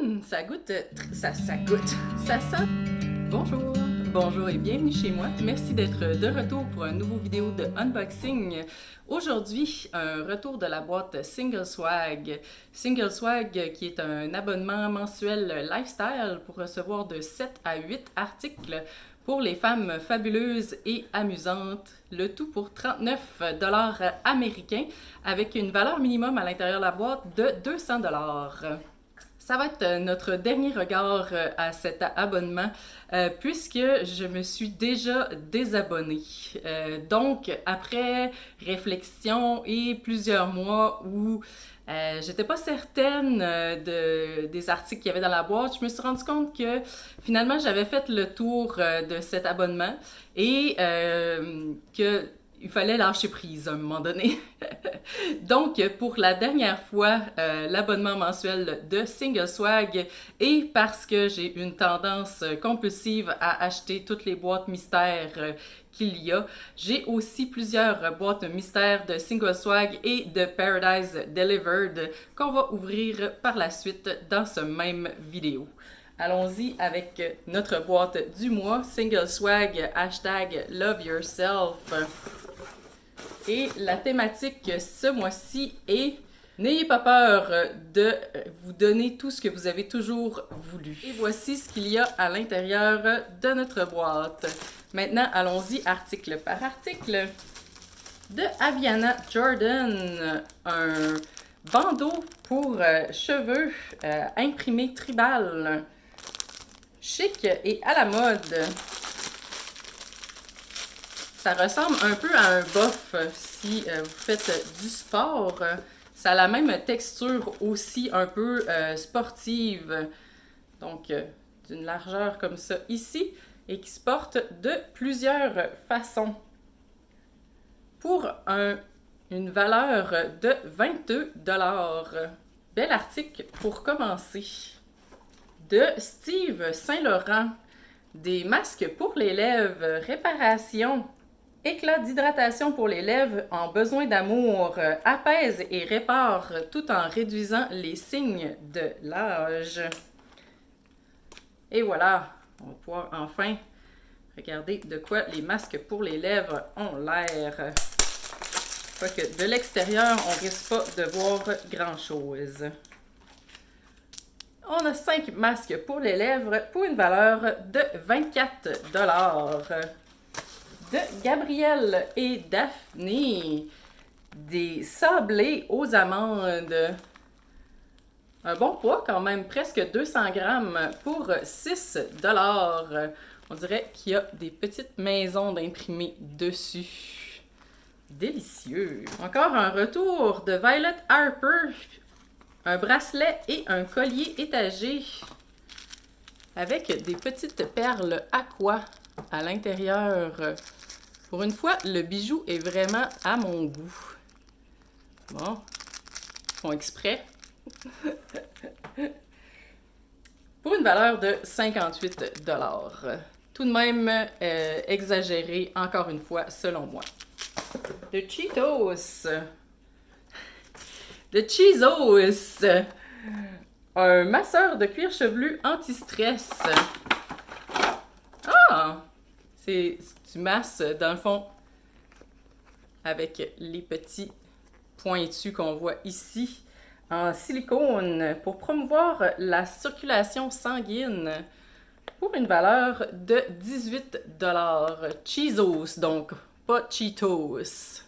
Ça goûte, ça goûte, ça sent. Bonjour, bonjour et bienvenue chez moi. Merci d'être de retour pour une nouvelle vidéo de unboxing. Aujourd'hui, un retour de la boîte Single Swag. Single Swag qui est un abonnement mensuel lifestyle pour recevoir de 7 à 8 articles pour les femmes fabuleuses et amusantes, le tout pour 39 $ américains avec une valeur minimum à l'intérieur de la boîte de 200 $. Ça va être notre dernier regard à cet abonnement puisque je me suis déjà désabonnée. Donc, après réflexion et plusieurs mois où j'étais pas certaine des articles qu'il y avait dans la boîte, je me suis rendu compte que finalement j'avais fait le tour de cet abonnement et que il fallait lâcher prise à un moment donné. Donc, pour la dernière fois, l'abonnement mensuel de Single Swag, et parce que j'ai une tendance compulsive à acheter toutes les boîtes mystères qu'il y a, j'ai aussi plusieurs boîtes mystères de Single Swag et de Paradise Delivered qu'on va ouvrir par la suite dans ce même vidéo. Allons-y avec notre boîte du mois, Single Swag, #Love Yourself. Et la thématique ce mois-ci est « N'ayez pas peur de vous donner tout ce que vous avez toujours voulu ». Et voici ce qu'il y a à l'intérieur de notre boîte. Maintenant, allons-y article par article. De Aviana Jordan, un bandeau pour cheveux imprimé tribal, chic et à la mode. Ça ressemble un peu à un boff si vous faites du sport. Ça a la même texture aussi un peu sportive. Donc, d'une largeur comme ça ici et qui se porte de plusieurs façons. Pour une valeur de 22 $. Bel article pour commencer. De Steve Saint-Laurent. Des masques pour les lèvres, réparation. Éclat d'hydratation pour les lèvres en besoin d'amour, apaise et répare tout en réduisant les signes de l'âge. Et voilà, on va pouvoir enfin regarder de quoi les masques pour les lèvres ont l'air. Quoique de l'extérieur, on risque pas de voir grand-chose. On a 5 masques pour les lèvres pour une valeur de 24 $. De Gabrielle et Daphné, des sablés aux amandes. Un bon poids quand même, presque 200 grammes pour 6 $. On dirait qu'il y a des petites maisons d'imprimés dessus. Délicieux. Encore un retour de Violet Harper, un bracelet et un collier étagé avec des petites perles aqua à l'intérieur. Pour une fois, le bijou est vraiment à mon goût. Bon, ils font exprès. Pour une valeur de 58 $. Tout de même exagéré, encore une fois, selon moi. De Cheetos. De Cheezos. Un masseur de cuir chevelu anti-stress. Ah! Tu masses, dans le fond, avec les petits pointus qu'on voit ici, en silicone, pour promouvoir la circulation sanguine, pour une valeur de 18 $. Cheezos, donc, pas Cheetos.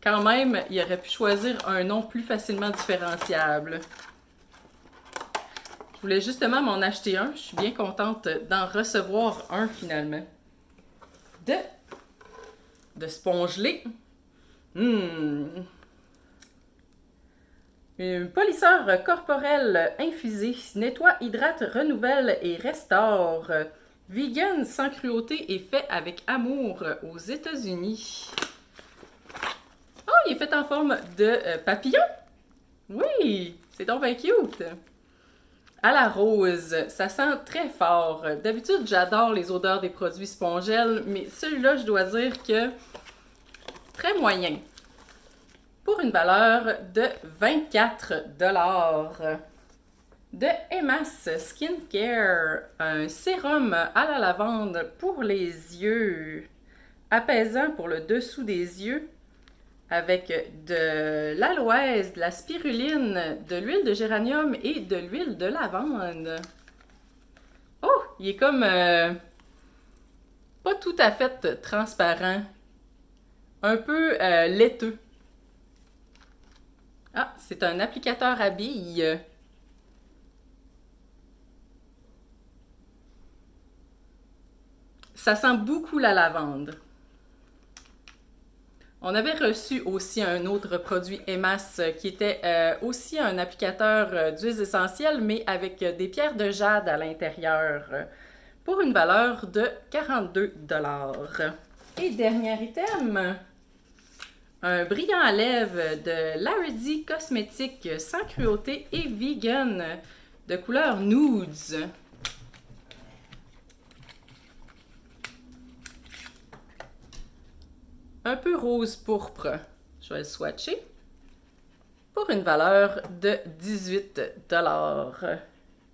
Quand même, il aurait pu choisir un nom plus facilement différenciable. Je voulais justement m'en acheter un. Je suis bien contente d'en recevoir un finalement. De Spongelé. Un polisseur corporel infusé. Nettoie, hydrate, renouvelle et restaure. Vegan sans cruauté et fait avec amour aux États-Unis. Oh, il est fait en forme de papillon. Oui, c'est donc bien cute. À la rose, ça sent très fort. D'habitude, j'adore les odeurs des produits Spongel, mais celui-là, je dois dire que très moyen. Pour une valeur de 24 $. De Emas Skincare, un sérum à la lavande pour les yeux, apaisant pour le dessous des yeux, avec de l'aloès, de la spiruline, de l'huile de géranium et de l'huile de lavande. Oh, il est comme pas tout à fait transparent, un peu laiteux. Ah, c'est un applicateur à billes. Ça sent beaucoup la lavande. On avait reçu aussi un autre produit Emas qui était aussi un applicateur d'huiles essentielles, mais avec des pierres de jade à l'intérieur, pour une valeur de 42 $. Et dernier item, un brillant à lèvres de Larry Cosmétiques sans cruauté et vegan de couleur nudes. Un peu rose pourpre. Je vais le swatcher. Pour une valeur de 18 $.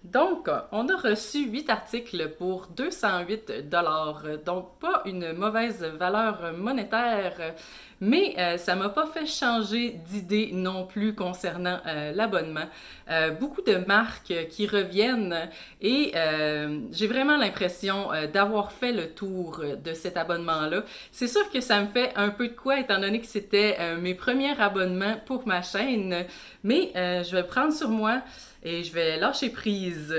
Donc, on a reçu 8 articles pour 208 $. Donc, pas une mauvaise valeur monétaire, mais ça m'a pas fait changer d'idée non plus concernant l'abonnement. Beaucoup de marques qui reviennent et j'ai vraiment l'impression d'avoir fait le tour de cet abonnement-là. C'est sûr que ça me fait un peu de quoi étant donné que c'était mes premiers abonnements pour ma chaîne, mais je vais le prendre sur moi et je vais lâcher prise.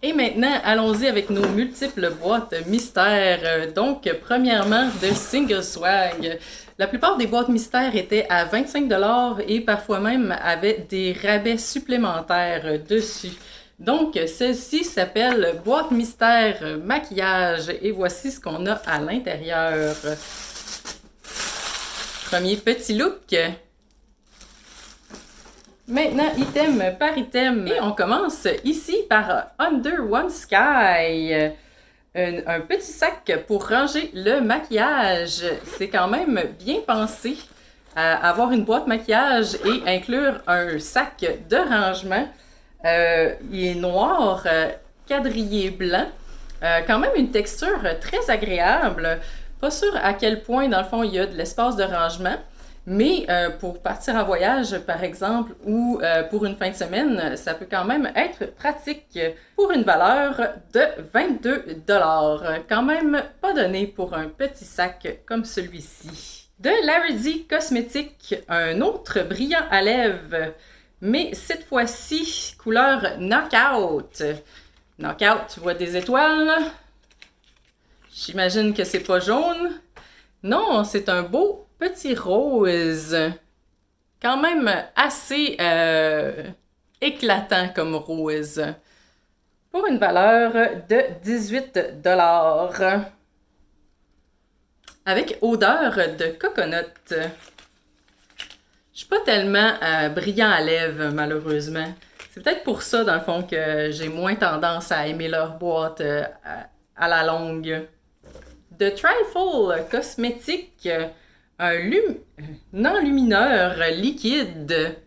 Et maintenant, allons-y avec nos multiples boîtes mystères. Donc, premièrement, de Single Swag. La plupart des boîtes mystères étaient à 25 $ et parfois même avaient des rabais supplémentaires dessus. Donc, celle-ci s'appelle Boîte mystère maquillage et voici ce qu'on a à l'intérieur. Premier petit look. Maintenant, item par item. Et on commence ici par Under One Sky. Un petit sac pour ranger le maquillage. C'est quand même bien pensé à avoir une boîte maquillage et inclure un sac de rangement. Il est noir, quadrillé blanc. Quand même une texture très agréable. Pas sûr à quel point, dans le fond, il y a de l'espace de rangement. Mais pour partir en voyage, par exemple, ou pour une fin de semaine, ça peut quand même être pratique pour une valeur de 22 $. Quand même pas donné pour un petit sac comme celui-ci. De Larry Cosmétiques, un autre brillant à lèvres, mais cette fois-ci, couleur Knockout. Knockout, tu vois des étoiles? J'imagine que c'est pas jaune. Non, c'est un beau petit rose, quand même assez éclatant comme rose, pour une valeur de 18 $. Avec odeur de coconut. Je suis pas tellement brillant à lèvres, malheureusement. C'est peut-être pour ça, dans le fond, que j'ai moins tendance à aimer leur boîte à la longue. De Trifle Cosmétiques, un enlumineur liquide.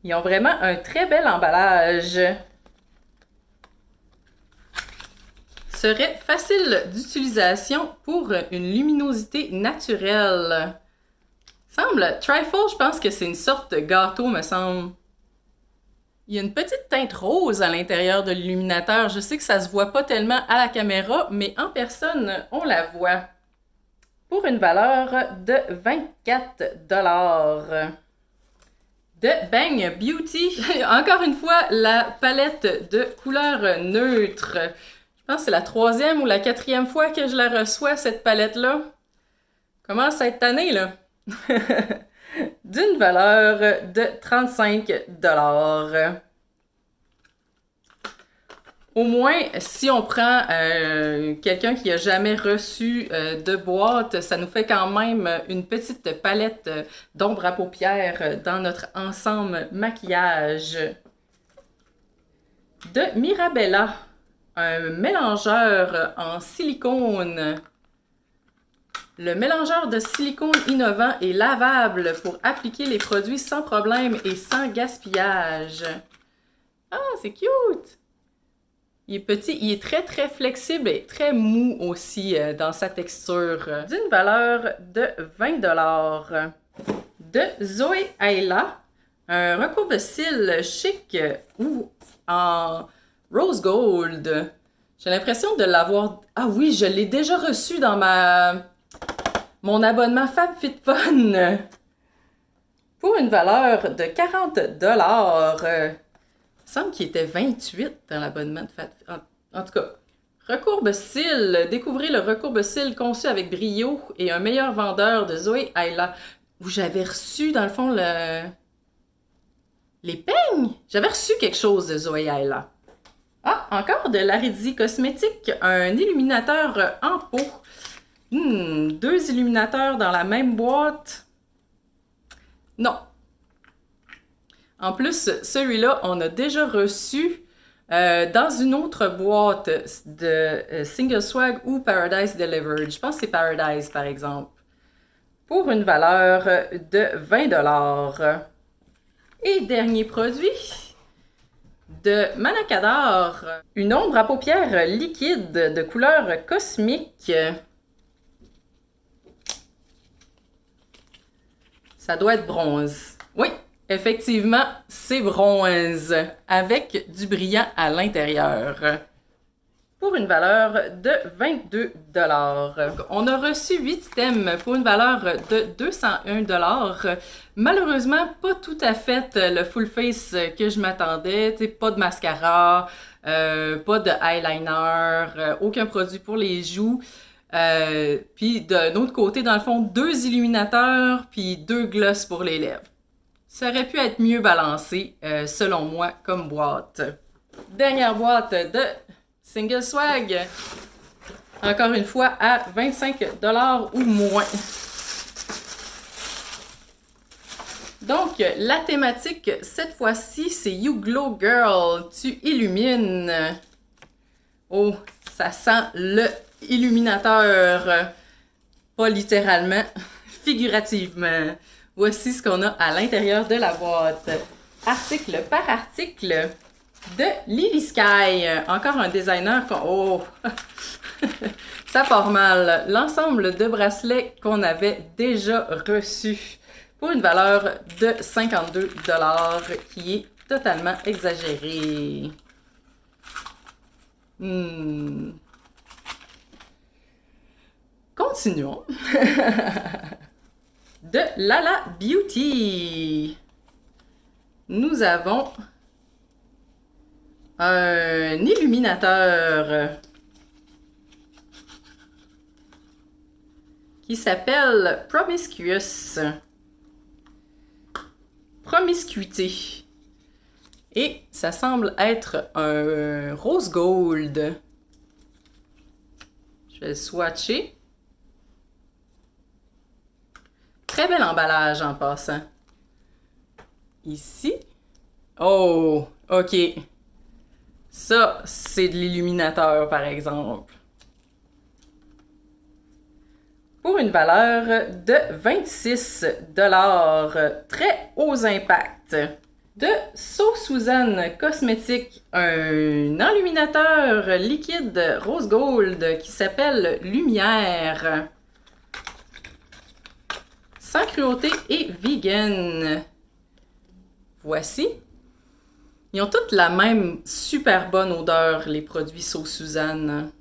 Ils ont vraiment un très bel emballage. Serait facile d'utilisation pour une luminosité naturelle. Semble, Trifle, je pense que c'est une sorte de gâteau, me semble. Il y a une petite teinte rose à l'intérieur de l'illuminateur. Je sais que ça se voit pas tellement à la caméra, mais en personne, on la voit. Pour une valeur de 24 $. De Bang Beauty, encore une fois, la palette de couleurs neutres. Je pense que c'est la 3e ou la 4e fois que je la reçois, cette palette-là. Commence à être tannée, là. D'une valeur de 35 $. Au moins, si on prend quelqu'un qui n'a jamais reçu de boîte, ça nous fait quand même une petite palette d'ombre à paupières dans notre ensemble maquillage. De Mirabella, un mélangeur en silicone Le mélangeur de silicone innovant et lavable pour appliquer les produits sans problème et sans gaspillage. Ah, c'est cute! Il est petit, il est très très flexible et très mou aussi dans sa texture. D'une valeur de 20 $. De Zoé Ayla, un recourbe-cils chic ou en rose gold. J'ai l'impression de l'avoir... Ah oui, je l'ai déjà reçu dans mon abonnement FabFitFun pour une valeur de 40 $. Il semble qu'il était 28 dans l'abonnement de FabFitFun. En tout cas, recourbe-cils. Découvrez le recourbe-cils conçu avec brio et un meilleur vendeur de Zoé Ayla. Où j'avais reçu, dans le fond, les peignes. J'avais reçu quelque chose de Zoé Ayla. Ah, encore de l'Aridzi Cosmétique, un illuminateur en peau. 2 illuminateurs dans la même boîte. Non. En plus, celui-là, on a déjà reçu dans une autre boîte de Single Swag ou Paradise Delivered. Je pense que c'est Paradise, par exemple. Pour une valeur de 20 $. Et dernier produit, de Manakadar, une ombre à paupières liquide de couleur cosmique. Ça doit être bronze. Oui, effectivement, c'est bronze, avec du brillant à l'intérieur. Pour une valeur de 22 $. On a reçu 8 items pour une valeur de 201 $. Malheureusement, pas tout à fait le full face que je m'attendais. Pas de mascara, pas de eyeliner, aucun produit pour les joues. Puis d'un autre côté, dans le fond, 2 illuminateurs puis 2 gloss pour les lèvres. Ça aurait pu être mieux balancé, selon moi, comme boîte. Dernière boîte de Single Swag, encore une fois à 25 $ ou moins. Donc, la thématique, cette fois-ci, c'est You Glow Girl, tu illumines. Oh, ça sent le illuminateur, pas littéralement, figurativement. Voici ce qu'on a à l'intérieur de la boîte. Article par article. De Lily Sky, encore un designer Oh! Ça part mal. L'ensemble de bracelets qu'on avait déjà reçus pour une valeur de 52 $, qui est totalement exagérée. Continuons. De Lala Beauty, nous avons un illuminateur qui s'appelle Promiscuity. Et ça semble être un rose gold. Je vais le swatcher. Très bel emballage en passant. Ici. Oh, ok. Ça, c'est de l'illuminateur, par exemple. Pour une valeur de 26 $. Très hauts impacts. De So Suzanne Cosmétique, un enluminateur liquide rose gold qui s'appelle Lumière. Sans cruauté et vegan. Voici. Ils ont toutes la même super bonne odeur, les produits So Suzanne.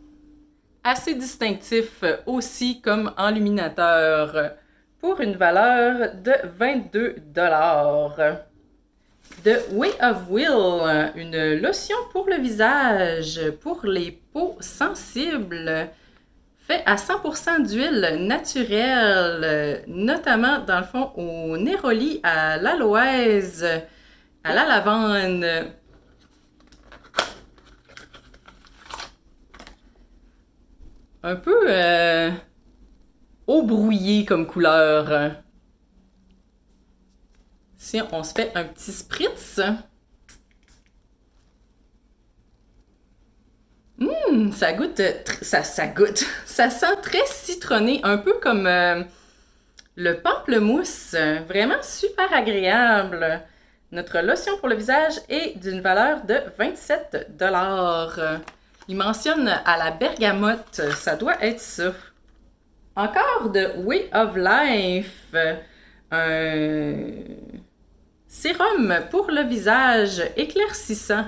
Assez distinctif aussi comme enluminateur. Pour une valeur de 22 $. De Way of Will, une lotion pour le visage, pour les peaux sensibles, fait à 100% d'huile naturelle, notamment dans le fond au néroli, à l'aloèse, à la lavande. Un peu eau brouillée comme couleur. Si on se fait un petit spritz. Ça goûte, ça goûte. Ça sent très citronné, un peu comme le pamplemousse. Vraiment super agréable. Notre lotion pour le visage est d'une valeur de 27 $. Il mentionne à la bergamote, ça doit être ça. Encore de Way of Life, un sérum pour le visage éclaircissant,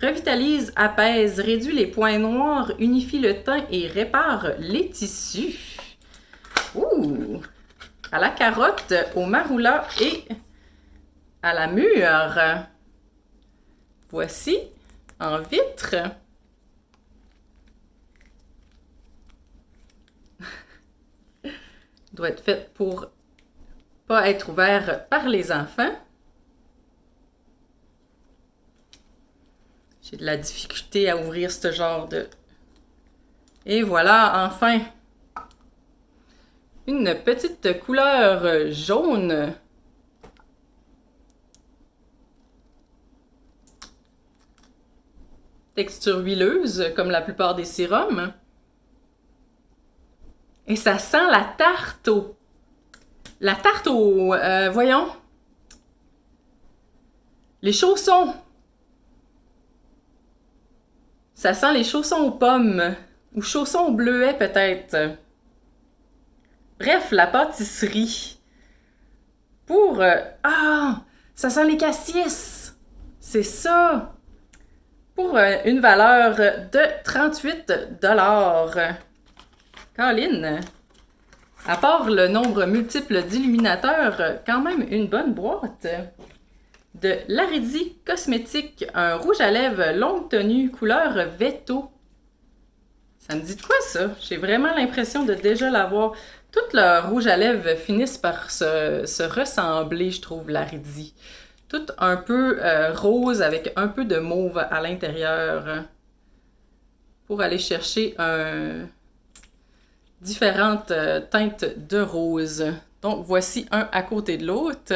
revitalise, apaise, réduit les points noirs, unifie le teint et répare les tissus. Ouh! À la carotte, au marula et à la mûre. Voici en vitre. Doit être fait pour pas être ouvert par les enfants. J'ai de la difficulté à ouvrir ce genre de... Et voilà, enfin, une petite couleur jaune. Texture huileuse, comme la plupart des sérums. Et ça sent la tarte au... La tarte au... voyons. Les chaussons. Ça sent les chaussons aux pommes. Ou chaussons au bleuet, peut-être. Bref, la pâtisserie. Pour... ça sent les cassis. C'est ça. Pour une valeur de 38 $. Colin, à part le nombre multiple d'illuminateurs, quand même une bonne boîte. De Laridi Cosmétique, un rouge à lèvres longue tenue, couleur Veto. Ça me dit de quoi ça? J'ai vraiment l'impression de déjà l'avoir. Toutes leurs rouges à lèvres finissent par se ressembler, je trouve, Laridi. Toutes un peu rose avec un peu de mauve à l'intérieur. Pour aller chercher différentes teintes de rose. Donc, voici un à côté de l'autre.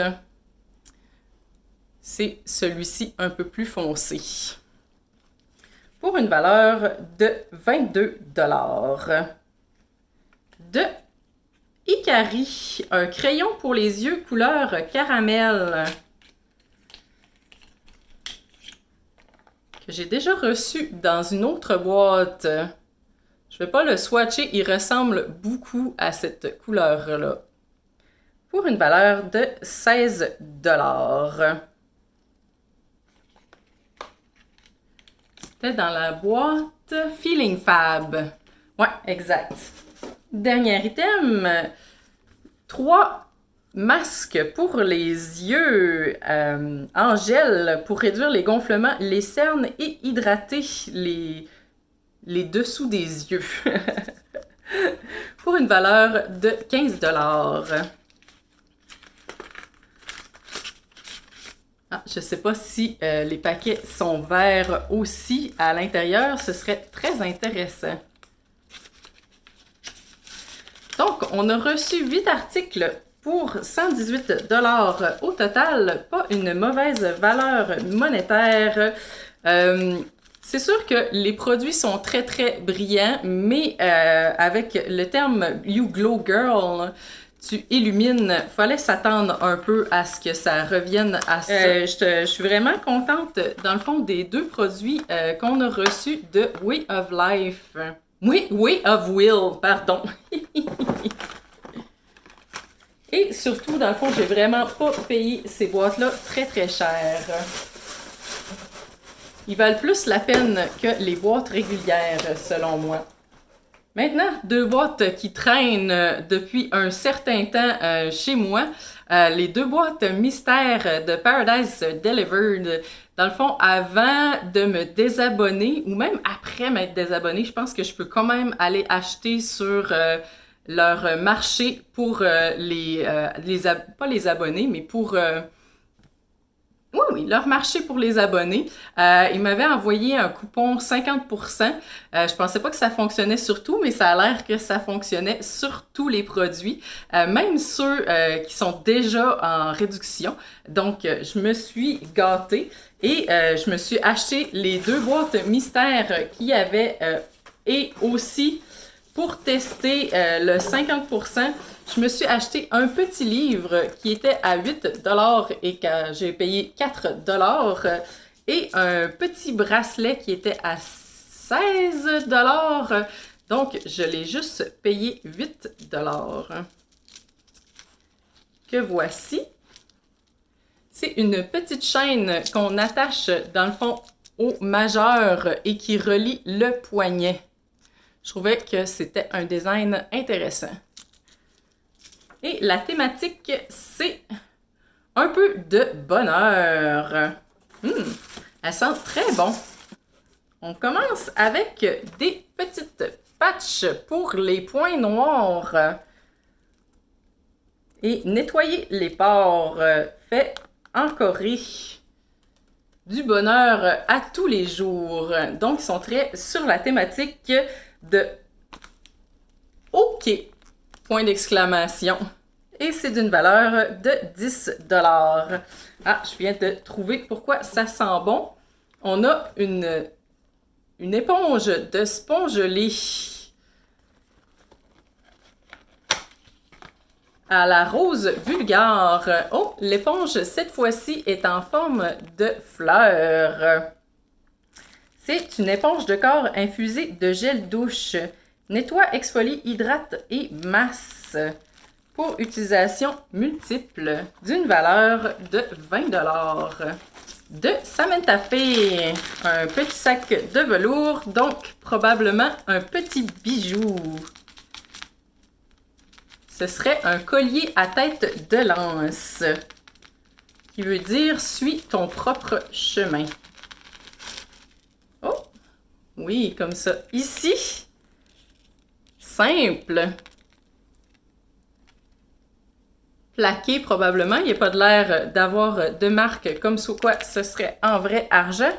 C'est celui-ci un peu plus foncé. Pour une valeur de 22 $. De Ikari, un crayon pour les yeux couleur caramel. Que j'ai déjà reçu dans une autre boîte. Je ne vais pas le swatcher, il ressemble beaucoup à cette couleur-là. Pour une valeur de 16 $. C'était dans la boîte Feeling Fab. Ouais, exact. Dernier item. 3 masques pour les yeux en gel pour réduire les gonflements, les cernes et hydrater les dessous des yeux. Pour une valeur de 15 $. Je ne sais pas si les paquets sont verts aussi à l'intérieur. Ce serait très intéressant. Donc, on a reçu 8 articles pour 118 $ au total. Pas une mauvaise valeur monétaire. C'est sûr que les produits sont très, très brillants, mais avec le terme You Glow Girl, tu illumines, fallait s'attendre un peu à ce que ça revienne à ça. Je suis vraiment contente, dans le fond, des deux produits qu'on a reçus de Way of Life. Oui, Way of Will, pardon. Et surtout, dans le fond, j'ai vraiment pas payé ces boîtes-là très, très cher. Ils valent plus la peine que les boîtes régulières, selon moi. Maintenant, deux boîtes qui traînent depuis un certain temps chez moi. Les deux boîtes mystères de Paradise Delivered. Dans le fond, avant de me désabonner, ou même après m'être désabonné, je pense que je peux quand même aller acheter sur leur marché pour pas les abonnés, mais pour... Oui, leur marché pour les abonnés. Ils m'avaient envoyé un coupon 50%. Je pensais pas que ça fonctionnait sur tout, mais ça a l'air que ça fonctionnait sur tous les produits, même ceux qui sont déjà en réduction. Donc, je me suis gâtée et je me suis acheté les deux boîtes mystères qui avaient Et aussi, pour tester le 50%, je me suis acheté un petit livre qui était à 8 $ et que j'ai payé 4 $. Et un petit bracelet qui était à 16 $. Donc, je l'ai juste payé 8 $. Que voici. C'est une petite chaîne qu'on attache dans le fond au majeur et qui relie le poignet. Je trouvais que c'était un design intéressant. Et la thématique, c'est un peu de bonheur. Elle sent très bon. On commence avec des petites patchs pour les points noirs. Et nettoyer les pores fait en Corée du bonheur à tous les jours. Donc, ils sont très sur la thématique de OK, point d'exclamation. Et c'est d'une valeur de 10 $. Ah, je viens de trouver pourquoi ça sent bon. On a une éponge de spongelé à la rose vulgare. Oh, l'éponge, cette fois-ci, est en forme de fleur. C'est une éponge de corps infusée de gel douche. Nettoie, exfolie, hydrate et masse. Pour utilisation multiple, d'une valeur de 20 $. De Samantha Fay, un petit sac de velours, donc probablement un petit bijou. Ce serait un collier à tête de lance, qui veut dire « Suis ton propre chemin ». Oh, oui, comme ça. Ici, simple. Plaqué probablement, il n'y a pas de l'air d'avoir de marque comme sous quoi ce serait en vrai argent,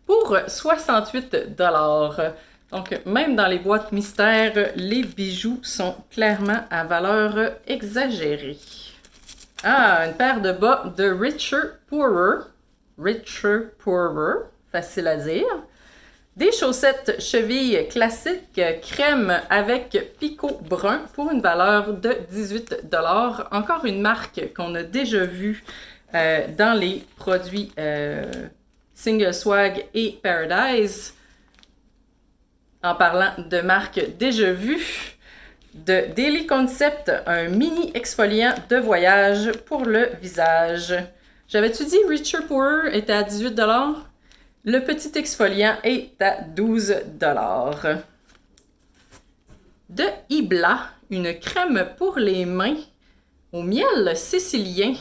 pour 68 $. Donc, même dans les boîtes mystères, les bijoux sont clairement à valeur exagérée. Ah, une paire de bas de Richer Poorer. Richer Poorer, facile à dire. Des chaussettes chevilles classiques crème avec picot brun pour une valeur de 18 $. Encore une marque qu'on a déjà vue dans les produits Single Swag et Paradise. En parlant de marques déjà vues, de Daily Concept, un mini exfoliant de voyage pour le visage. J'avais-tu dit Richer Poorer était à 18 $? Le petit exfoliant est à 12 $. De Ibla, une crème pour les mains au miel sicilien.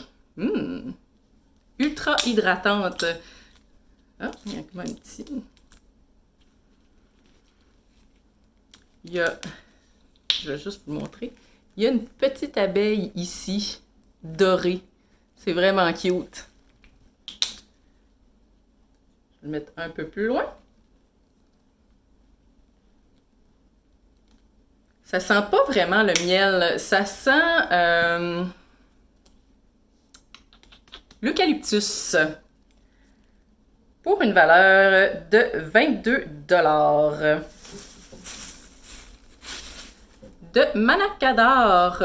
Ultra hydratante. Ah, il y a comme un petit... Il y a... Je vais juste vous montrer. Il y a une petite abeille ici, dorée. C'est vraiment cute. Je vais le mettre un peu plus loin. Ça sent pas vraiment le miel. Ça sent l'eucalyptus. Pour une valeur de 22 $. De Manakadar,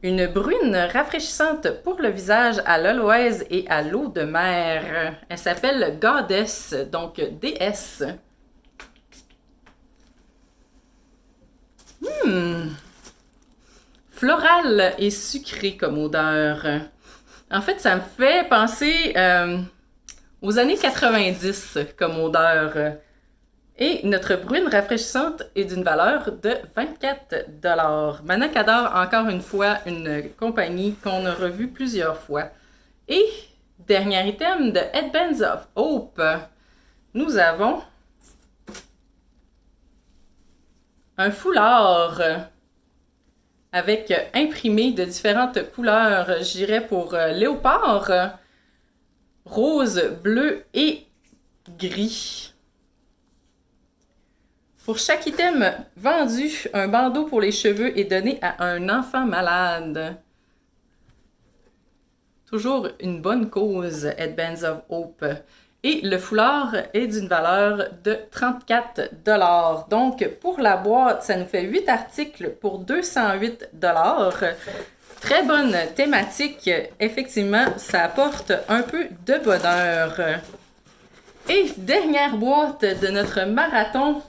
une brune rafraîchissante pour le visage à l'aloès et à l'eau de mer. Elle s'appelle Goddess, donc déesse. Floral et sucré comme odeur. En fait, ça me fait penser aux années 90 comme odeur. Et notre brune rafraîchissante est d'une valeur de 24 $. Manakadar, encore une fois, une compagnie qu'on a revue plusieurs fois. Et, dernier item de Headbands of Hope, nous avons un foulard avec imprimé de différentes couleurs, je dirais pour léopard, rose, bleu et gris. Pour chaque item vendu, un bandeau pour les cheveux est donné à un enfant malade. Toujours une bonne cause, Headbands of Hope. Et le foulard est d'une valeur de 34 $. Donc, pour la boîte, ça nous fait 8 articles pour 208 $. Très bonne thématique. Effectivement, ça apporte un peu de bonheur. Et dernière boîte de notre marathon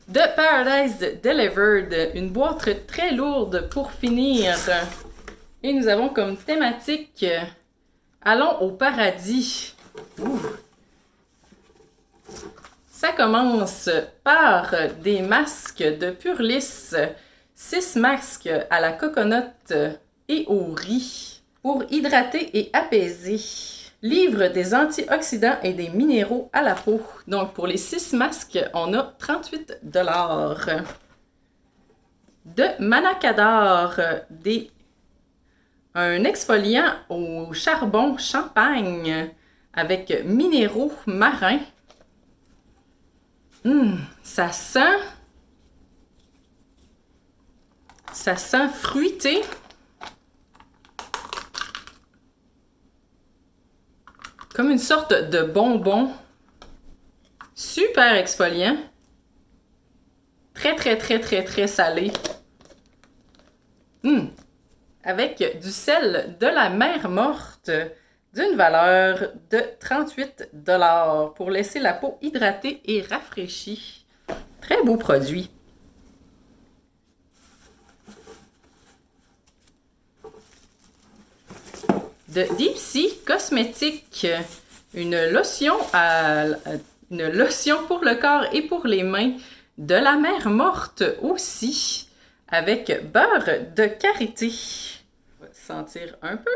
de Paradise Delivered. Une boîte très lourde pour finir. Et nous avons comme thématique Allons au paradis. Ouh. Ça commence par des masques de Purlis, 6 masques à la coconut et au riz pour hydrater et apaiser. Livre des antioxydants et des minéraux à la peau. Donc pour les 6 masques, on a 38 $. De Manakadar, un exfoliant au charbon champagne avec minéraux marins. Ça sent fruité. Comme une sorte de bonbon. Super exfoliant. Très, très, très, très, très salé. Avec du sel de la mer morte d'une valeur de 38 $ pour laisser la peau hydratée et rafraîchie. Très beau produit. De Deep Sea Cosmétiques, une lotion pour le corps et pour les mains de la mer morte aussi, avec beurre de karité. On va sentir un peu.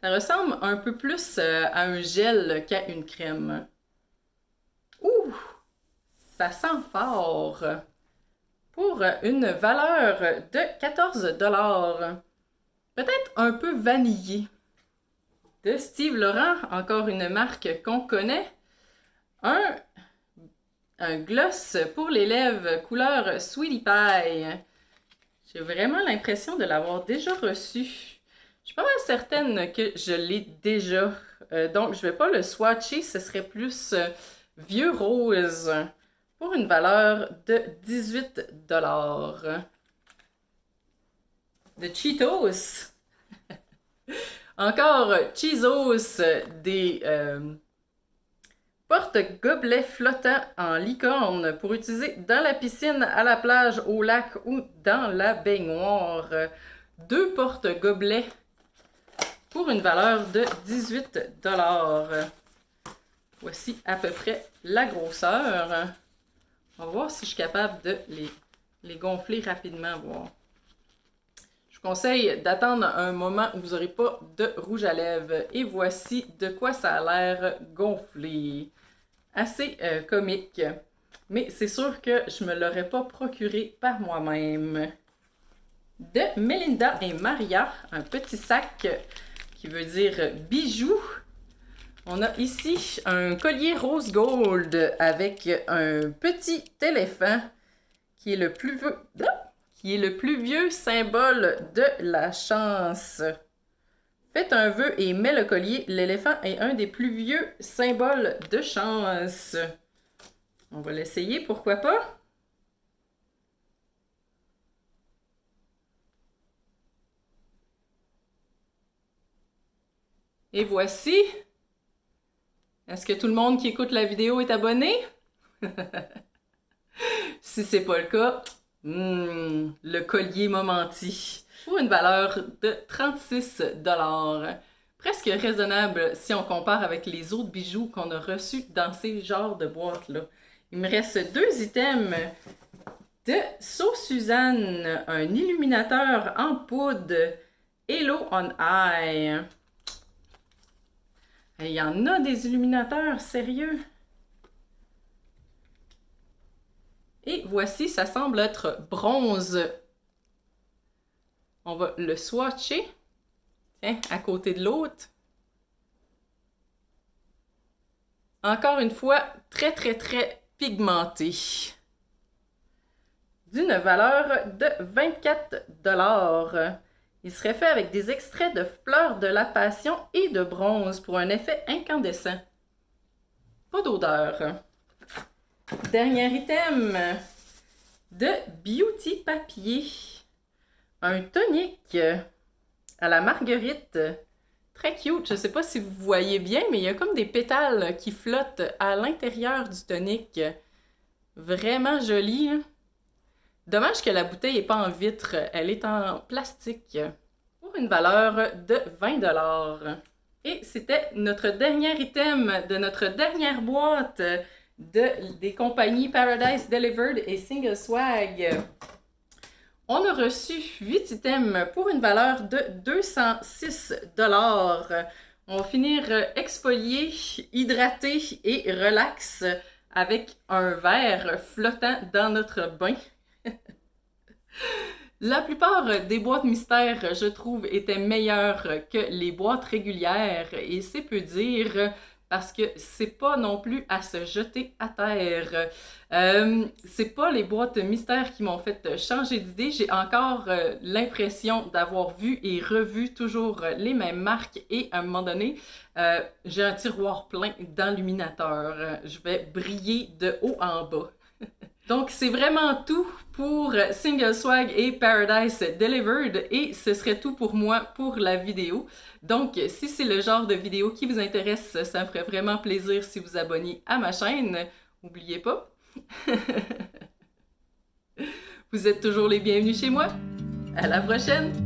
Ça ressemble un peu plus à un gel qu'à une crème. Ouh! Ça sent fort. Pour une valeur de 14 $. Peut-être un peu vanillé. De Steve Laurent, encore une marque qu'on connaît. Un gloss pour les lèvres couleur Sweetie Pie. J'ai vraiment l'impression de l'avoir déjà reçu. Je suis pas mal certaine que je l'ai déjà. Donc, je ne vais pas le swatcher, ce serait plus vieux rose pour une valeur de 18 $. De Cheetos. Encore Cheezos, des porte-gobelets flottants en licorne pour utiliser dans la piscine, à la plage, au lac ou dans la baignoire. 2 porte-gobelets pour une valeur de 18 $. Voici à peu près la grosseur. On va voir si je suis capable de les gonfler rapidement. Voir. Je vous conseille d'attendre un moment où vous n'aurez pas de rouge à lèvres. Et voici de quoi ça a l'air gonflé. Assez comique. Mais c'est sûr que je ne me l'aurais pas procuré par moi-même. De Melinda et Maria, un petit sac qui veut dire bijoux. On a ici un collier rose gold avec un petit éléphant qui est le plus vieux symbole de la chance. Faites un vœu et mets le collier. L'éléphant est un des plus vieux symboles de chance. On va l'essayer, pourquoi pas? Et voici. Est-ce que tout le monde qui écoute la vidéo est abonné? Si c'est pas le cas, le collier m'a menti. Pour une valeur de 36 $. Presque raisonnable si on compare avec les autres bijoux qu'on a reçus dans ces genres de boîtes-là. Il me reste 2 items de So Suzanne, un illuminateur en poudre Hello on Eye. Il y en a des illuminateurs, sérieux? Et voici, ça semble être bronze. On va le swatcher. Tiens, à côté de l'autre. Encore une fois, très, très, très pigmenté. D'une valeur de 24 $. Il serait fait avec des extraits de fleurs de la passion et de bronze pour un effet incandescent. Pas d'odeur. Dernier item de Beauty Papier. Un tonique à la marguerite. Très cute. Je ne sais pas si vous voyez bien, mais il y a comme des pétales qui flottent à l'intérieur du tonique. Vraiment joli. Dommage que la bouteille n'est pas en vitre. Elle est en plastique. Pour une valeur de 20 $. Et c'était notre dernier item de notre dernière boîte des compagnies Paradise Delivered et Single Swag. On a reçu 8 items pour une valeur de 206 $. On va finir exfolié, hydraté et relax avec un verre flottant dans notre bain. La plupart des boîtes mystères, je trouve, étaient meilleures que les boîtes régulières et c'est peu dire parce que c'est pas non plus à se jeter à terre. C'est pas les boîtes mystères qui m'ont fait changer d'idée. J'ai encore l'impression d'avoir vu et revu toujours les mêmes marques et à un moment donné, j'ai un tiroir plein d'illuminateurs. Je vais briller de haut en bas. Donc, c'est vraiment tout pour Single Swag et Paradise Delivered et ce serait tout pour moi pour la vidéo. Donc, si c'est le genre de vidéo qui vous intéresse, ça me ferait vraiment plaisir si vous abonniez à ma chaîne. N'oubliez pas. Vous êtes toujours les bienvenus chez moi. À la prochaine!